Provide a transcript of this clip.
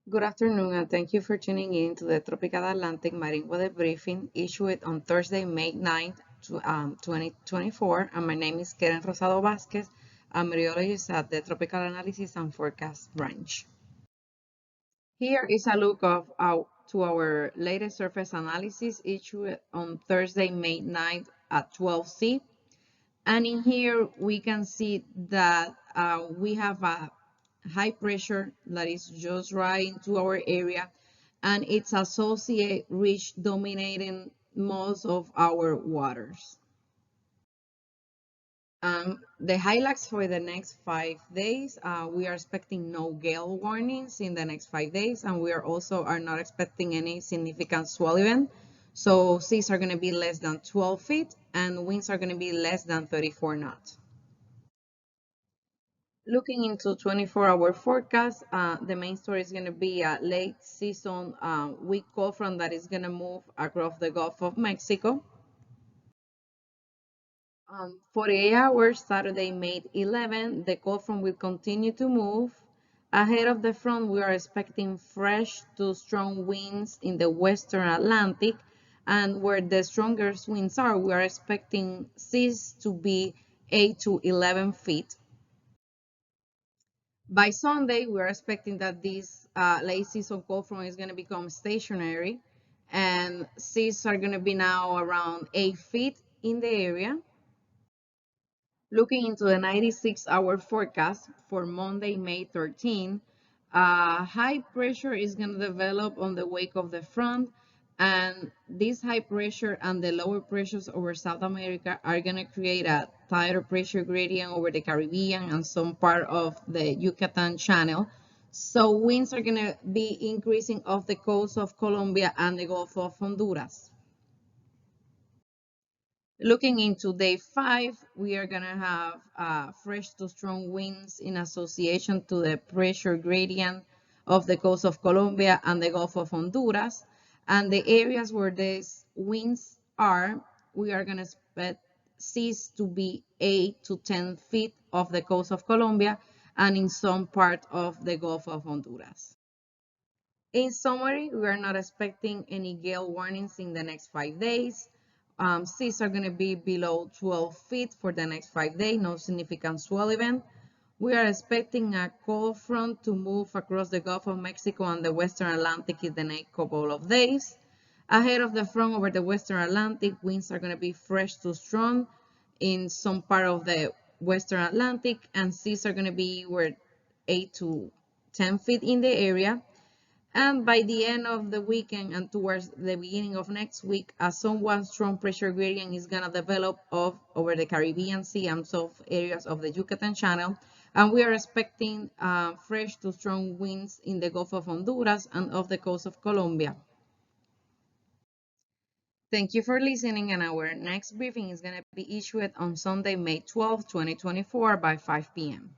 Good afternoon, and thank you for tuning in to the Tropical Atlantic Marine Weather Briefing issued on Thursday, May 9th, 2024. And my name is Keren Rosado Vasquez. I'm meteorologist at the Tropical Analysis and Forecast Branch. Here is a look to our latest surface analysis issued on Thursday, May 9th at 12C. And in here, we can see that we have a high pressure that is just right into our area, and its associated ridge dominating most of our waters. The highlights for the next 5 days, we are expecting no gale warnings in the next 5 days, and we are not expecting any significant swell event. So seas are going to be less than 12 feet and winds are going to be less than 34 knots. Looking into 24-hour forecast, the main story is going to be a late season weak cold front that is going to move across the Gulf of Mexico. 48 hours, Saturday, May 11, the cold front will continue to move. Ahead of the front, we are expecting fresh to strong winds in the western Atlantic, and where the strongest winds are, we are expecting seas to be 8 to 11 feet. By Sunday, we're expecting that this late season cold front is going to become stationary, and seas are going to be now around 8 feet in the area. Looking into the 96-hour forecast for Monday, May 13, high pressure is going to develop on the wake of the front, and this high pressure and the lower pressures over South America are going to create a tighter pressure gradient over the Caribbean and some part of the Yucatan Channel. So winds are going to be increasing off the coast of Colombia and the Gulf of Honduras. Looking into day 5, we are going to have fresh to strong winds in association to the pressure gradient of the coast of Colombia and the Gulf of Honduras. And the areas where these winds are, we are going to expect seas to be 8 to 10 feet off the coast of Colombia and in some part of the Gulf of Honduras. In summary, we are not expecting any gale warnings in the next 5 days. Seas are going to be below 12 feet for the next 5 days, no significant swell event. We are expecting a cold front to move across the Gulf of Mexico and the Western Atlantic in the next couple of days. Ahead of the front over the Western Atlantic, winds are going to be fresh to strong in some part of the Western Atlantic, and seas are going to be 8 to 10 feet in the area. And by the end of the weekend and towards the beginning of next week, a somewhat strong pressure gradient is going to develop over the Caribbean Sea and some areas of the Yucatan Channel. And we are expecting fresh to strong winds in the Gulf of Honduras and off the coast of Colombia. Thank you for listening, and our next briefing is going to be issued on Sunday, May 12, 2024 by 5 p.m.